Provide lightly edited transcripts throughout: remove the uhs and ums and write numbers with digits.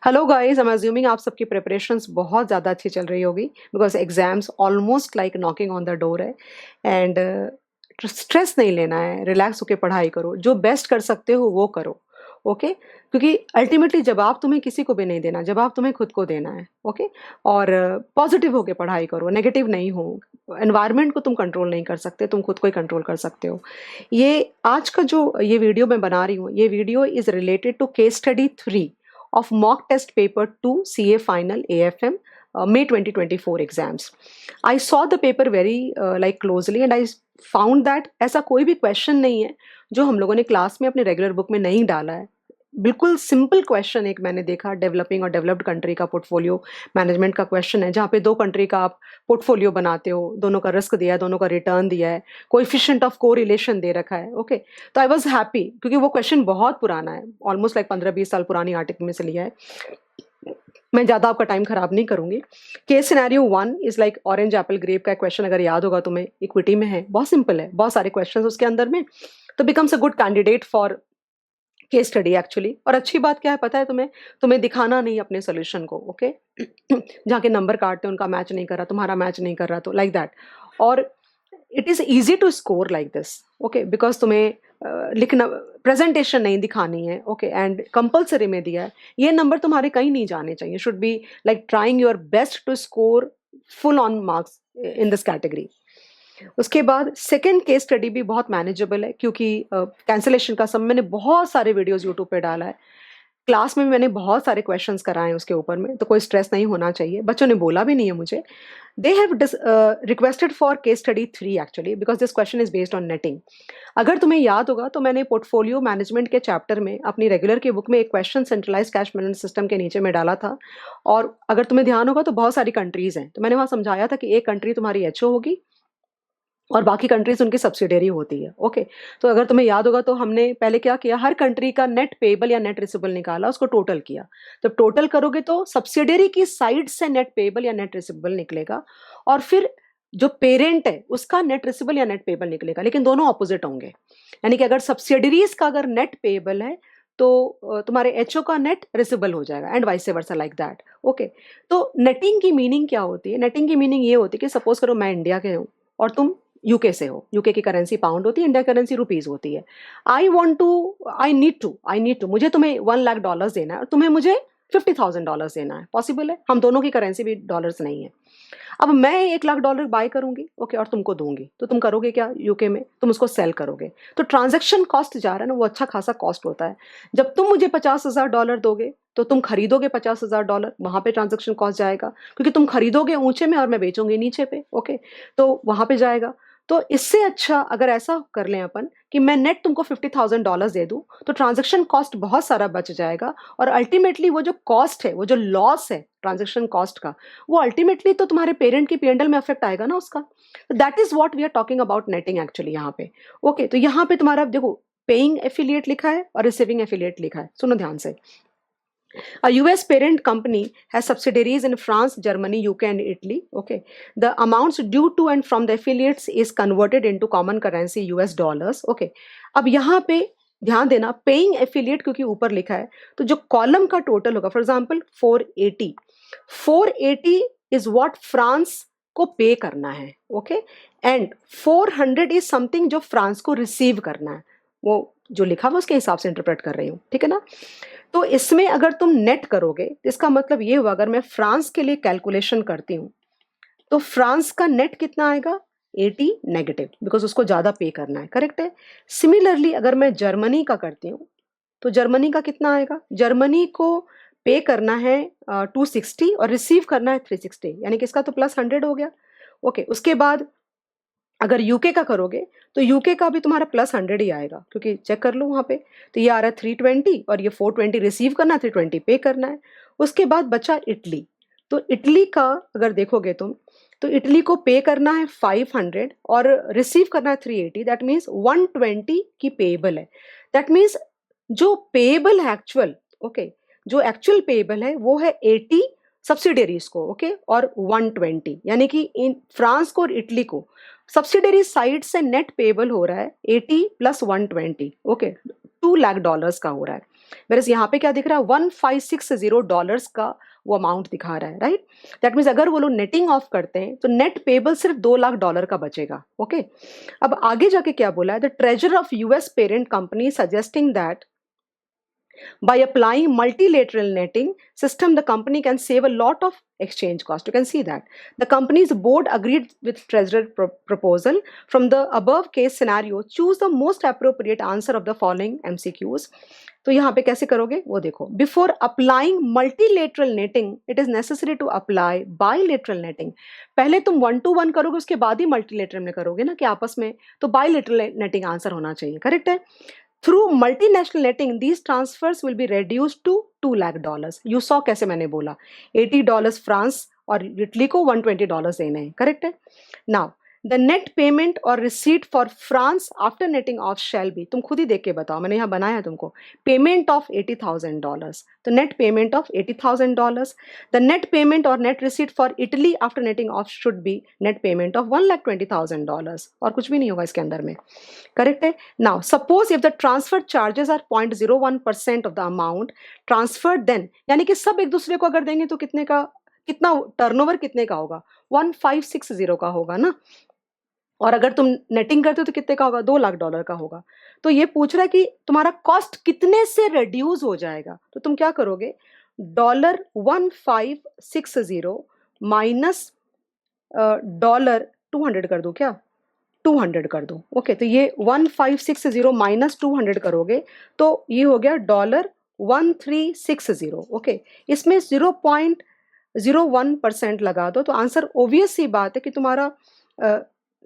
Hello guys, I am assuming आप सबकी preparations बहुत ज़्यादा अच्छी चल रही होगी because exams almost like knocking on the door है। एंड स्ट्रेस नहीं लेना है, रिलैक्स होकर पढ़ाई करो, जो बेस्ट कर सकते हो वो करो। ओके क्योंकि अल्टीमेटली जवाब तुम्हें किसी को भी नहीं देना, जवाब तुम्हें खुद को देना है। ओके और पॉजिटिव होकर पढ़ाई करो, नेगेटिव नहीं हो। एनवायरनमेंट को तुम कंट्रोल नहीं कर सकते, तुम खुद को ही कंट्रोल कर सकते हो। ये आज का जो ये वीडियो मैं बना रही हूँ, ये video is related to case study 3 of mock test paper 2 CA final AFM May 2024 exams. I saw the paper very like closely and I found that ऐसा कोई भी क्वेश्चन नहीं है जो हम लोगों ने क्लास में अपने रेगुलर बुक में नहीं डाला है। बिल्कुल सिंपल क्वेश्चन एक मैंने देखा, डेवलपिंग और डेवलप्ड कंट्री का पोर्टफोलियो मैनेजमेंट का क्वेश्चन है, जहाँ पे दो कंट्री का आप पोर्टफोलियो बनाते हो, दोनों का रिस्क दिया है, दोनों का रिटर्न दिया है, कोएफिशिएंट ऑफ कोरिलेशन दे रखा है। ओके तो आई वाज हैप्पी क्योंकि वो क्वेश्चन बहुत पुराना है, ऑलमोस्ट लाइक 15-20 साल पुरानी आर्टिकल में से लिया है। मैं ज़्यादा आपका टाइम खराब नहीं करूंगी। Case scenario 1 is like orange apple grape का क्वेश्चन, अगर याद होगा तुम्हें, इक्विटी में है, बहुत सिंपल है, बहुत सारे क्वेश्चन उसके अंदर में, तो becomes a good candidate for case study actually. और अच्छी बात क्या है पता है तुम्हें, तुम्हें दिखाना नहीं अपने सोल्यूशन को। ओके जहाँ के नंबर काटते हैं उनका मैच नहीं कर रहा, तुम्हारा मैच नहीं कर रहा, तो लाइक दैट। और it is easy to score like this. Okay because तुम्हें लिखना, प्रेजेंटेशन नहीं दिखानी है। ओके एंड कंपल्सरी में दिया है, ये नंबर तुम्हारे कहीं नहीं जाने चाहिए। Should be like trying your best to score full on marks in this category. उसके बाद सेकेंड केस स्टडी भी बहुत मैनेजेबल है क्योंकि कैंसिलेशन का सब मैंने बहुत सारे वीडियोस यूट्यूब पे डाला है, क्लास में भी मैंने बहुत सारे क्वेश्चंस कराए हैं उसके ऊपर में, तो कोई स्ट्रेस नहीं होना चाहिए। बच्चों ने बोला भी नहीं है मुझे, they have requested for case study 3 actually because this question is based on netting. अगर तुम्हें याद होगा तो मैंने पोर्टफोलियो मैनेजमेंट के चैप्टर में अपनी रेगुलर की बुक में एक question centralise cash management system के नीचे में डाला था। और अगर तुम्हें ध्यान होगा तो बहुत सारी कंट्रीज हैं, तो मैंने वहाँ समझाया था कि एक कंट्री तुम्हारी एचओ होगी और बाकी कंट्रीज उनकी सब्सिडियरी होती है। ओके तो अगर तुम्हें याद होगा तो हमने पहले क्या किया, हर कंट्री का नेट पेबल या नेट रिसिबल निकाला, उसको टोटल किया। जब टोटल करोगे तो सब्सिडियरी की साइड से नेट पेबल या नेट रिसिबल निकलेगा, और फिर जो पेरेंट है उसका नेट रिसिबल या नेट पेबल निकलेगा, लेकिन दोनों ऑपोजिट होंगे। यानी कि अगर सब्सिडरीज का अगर नेट पेबल है तो तुम्हारे एचओ का नेट रिसिबल हो जाएगा, and vice versa like that. Okay तो नेटिंग की मीनिंग क्या होती है? नेटिंग की मीनिंग ये होती है कि सपोज करो मैं इंडिया के हूँ और तुम यूके से हो, यूके की करेंसी पाउंड होती है, इंडिया करेंसी रुपीज होती है। आई नीड टू मुझे तुम्हें $1 लाख देना है और तुम्हें मुझे $50,000 देना है। पॉसिबल है, हम दोनों की करेंसी भी डॉलर्स नहीं है। अब मैं $1 लाख बाय करूंगी, ओके, और तुमको दूंगी, तो तुम करोगे क्या? यूके में तुम उसको सेल करोगे, तो ट्रांजेक्शन कॉस्ट जा रहा है ना, वो अच्छा खासा कॉस्ट होता है। जब तुम मुझे $50,000 दोगे तो तुम खरीदोगे $50,000, वहां पे ट्रांजेक्शन कॉस्ट जाएगा, क्योंकि तुम खरीदोगे ऊंचे में और मैं बेचूंगी नीचे पे। ओके तो वहां पे जाएगा। तो इससे अच्छा अगर ऐसा कर लें अपन कि मैं नेट तुमको $50,000 दे दूं, तो ट्रांजेक्शन कॉस्ट बहुत सारा बच जाएगा, और अल्टीमेटली वो जो कॉस्ट है, वो जो लॉस है ट्रांजेक्शन कॉस्ट का, वो अल्टीमेटली तो तुम्हारे पेरेंट की पीएनएल में अफेक्ट आएगा ना उसका। That is what we are talking about netting actually यहाँ पे। ओके तो यहाँ पे तुम्हारा देखो, पेइंग एफिलिएट लिखा है और रिसीविंग एफिलिएट लिखा है, सुनो ध्यान से। A US parent company has subsidiaries in France, Germany, UK, and Italy. Okay, the amounts due to and from the affiliates is converted into common currency US dollars. Okay, अब यहाँ पे ध्यान देना, पेइंग एफिलिएट क्योंकि ऊपर लिखा है, तो जो कॉलम का टोटल होगा, for example 480 is what France को पे करना है। ओके एंड 400 इज समथिंग जो फ्रांस को रिसीव करना है। वो जो लिखा हुआ उसके हिसाब से इंटरप्रेट कर रही हूँ, ठीक है ना। तो इसमें अगर तुम नेट करोगे तो इसका मतलब ये हुआ, अगर मैं फ्रांस के लिए कैलकुलेशन करती हूँ तो फ्रांस का नेट कितना आएगा? 80 नेगेटिव, बिकॉज उसको ज्यादा पे करना है, करेक्ट है। सिमिलरली अगर मैं जर्मनी का करती हूँ तो जर्मनी का कितना आएगा? जर्मनी को पे करना है 260 और रिसीव करना है 360, यानी कि इसका तो +100 हो गया। ओके उसके बाद अगर यूके का करोगे तो यूके का भी तुम्हारा +100 ही आएगा, क्योंकि चेक कर लो वहां पे, तो ये आ रहा है 320 और ये 420 रिसीव करना है, 320 पे करना है। उसके बाद बचा इटली। तो इटली का अगर देखोगे तुम तो इटली को पे करना है 500 और रिसीव करना है 380, दैट मीन्स 120 की पेएबल है। दैट मीन्स जो पेएबल है एक्चुअल, ओके, जो एक्चुअल पेएबल है वो है 80 सब्सिडियरीज को, ओके, और 120, यानी कि इन फ्रांस को और इटली को सब्सिडरी साइड से नेट पेबल हो रहा है 80 + 120। ओके 2 लाख डॉलर्स का हो रहा है, whereas यहाँ पे क्या दिख रहा है, $1560 का वो अमाउंट दिखा रहा है, राइट। दैट मीन्स अगर वो लोग नेटिंग ऑफ करते हैं तो नेट पेबल सिर्फ $2 लाख का बचेगा, ओके। अब आगे जाके क्या बोला है, the treasurer of US parent company suggesting that by applying multilateral netting system, the company can save a lot of exchange cost. You can see that the company's board agreed with treasurer proposal. From the above case scenario, choose the most appropriate answer of the following MCQs. तो यहाँ पे कैसे करोगे वो देखो, before applying multilateral netting it is necessary to apply bilateral netting. पहले तुम 1 to 1 करोगे, उसके बाद ही मल्टीलेटरल में करोगे ना कि आपस में, तो बायलेटरल नेटिंग आंसर होना चाहिए, करेक्ट है। Through multinational netting, these transfers will be reduced to $2 lakh. You saw कैसे मैंने बोला, $80 फ्रांस और इटली को $120 देने हैं, करेक्ट है। Now, the net payment or receipt for France after netting off shall be, तुम खुद ही देख के बताओ, मैंने यहाँ बनाया तुमको, payment of $80,000. तो net payment of $80,000. The net payment or net receipt for Italy after netting off should be net payment of $1,20,000. और कुछ भी नहीं होगा इसके अंदर में, करेक्ट है। Now, suppose if the transfer charges are 0.01% of the amount transferred, then यानी कि सब एक दूसरे को अगर देंगे तो कितना टर्नओवर कितने का होगा, 1560 का होगा ना, और अगर तुम नेटिंग करते हो तो कितने का होगा, $2 लाख का होगा। तो ये पूछ रहा है कि तुम्हारा कॉस्ट कितने से रिड्यूस हो जाएगा, तो तुम क्या करोगे, $1560 माइनस $200 कर दो, क्या 200 कर दो, ओके। तो ये 1560 माइनस 200 करोगे तो ये हो गया $1360, ओके। इसमें 0.01% लगा दो, तो आंसर ऑब्वियस सी बात है कि तुम्हारा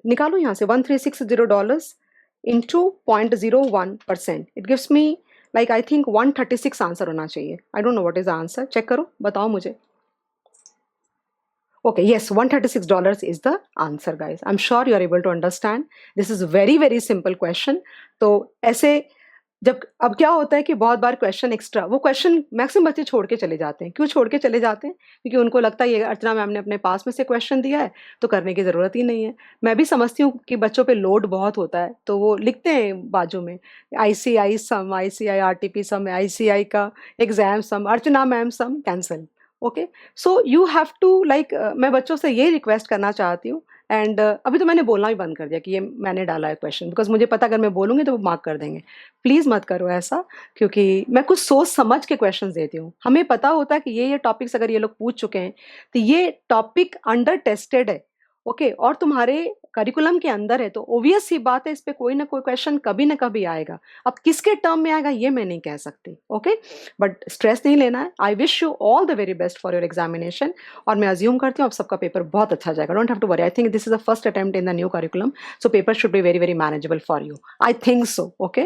निकालो यहाँ से $1360 into 0.01%, it gives me like I think 136 answer होना चाहिए। I don't know what is the answer, check करो बताओ मुझे। Okay, yes, $136 is the answer, guys. I'm sure you are able to understand. This is a very, very simple question. तो ऐसे जब अब क्या होता है कि बहुत बार क्वेश्चन एक्स्ट्रा, वो क्वेश्चन मैक्सिमम बच्चे छोड़ के चले जाते हैं। क्यों छोड़ के चले जाते हैं? क्योंकि उनको लगता है ये अर्चना मैम ने अपने पास में से क्वेश्चन दिया है तो करने की ज़रूरत ही नहीं है। मैं भी समझती हूँ कि बच्चों पे लोड बहुत होता है, तो वो लिखते हैं बाजू में ICI some, ICI RTP some, ICI का exam some, Archana ma'am some cancel, okay. So you have to like, मैं बच्चों से ये रिक्वेस्ट करना चाहती हूँ, एंड अभी तो मैंने बोलना भी बंद कर दिया कि ये मैंने डाला है क्वेश्चन, बिकॉज मुझे पता अगर मैं बोलूँगी तो वो मार्क कर देंगे। प्लीज़ मत करो ऐसा, क्योंकि मैं कुछ सोच समझ के क्वेश्चंस देती हूँ। हमें पता होता है कि ये टॉपिक्स अगर ये लोग पूछ चुके हैं तो ये टॉपिक अंडर टेस्टेड है, ओके, और तुम्हारे करिकुलम के अंदर है, तो ओबियस सी बात है इस पे कोई ना कोई क्वेश्चन कभी ना कभी आएगा। अब किसके टर्म में आएगा ये मैं नहीं कह सकती, ओके, बट स्ट्रेस नहीं लेना है। I wish you all the very best for your examination, और मैं अज्यूम करती हूँ आप सबका पेपर बहुत अच्छा जाएगा। Don't have to worry, I think this is the first attempt in the new curriculum, so paper should be very very manageable for you, I think so, okay.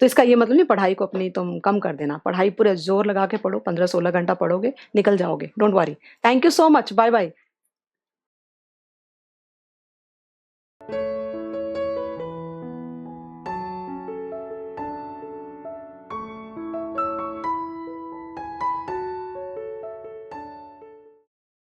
तो इसका ये मतलब नहीं पढ़ाई को अपनी तुम कम कर देना, पढ़ाई पूरे जोर लगा के पढ़ो, 15-16 घंटा पढ़ोगे, निकल जाओगे, don't worry. Thank you so much, bye bye.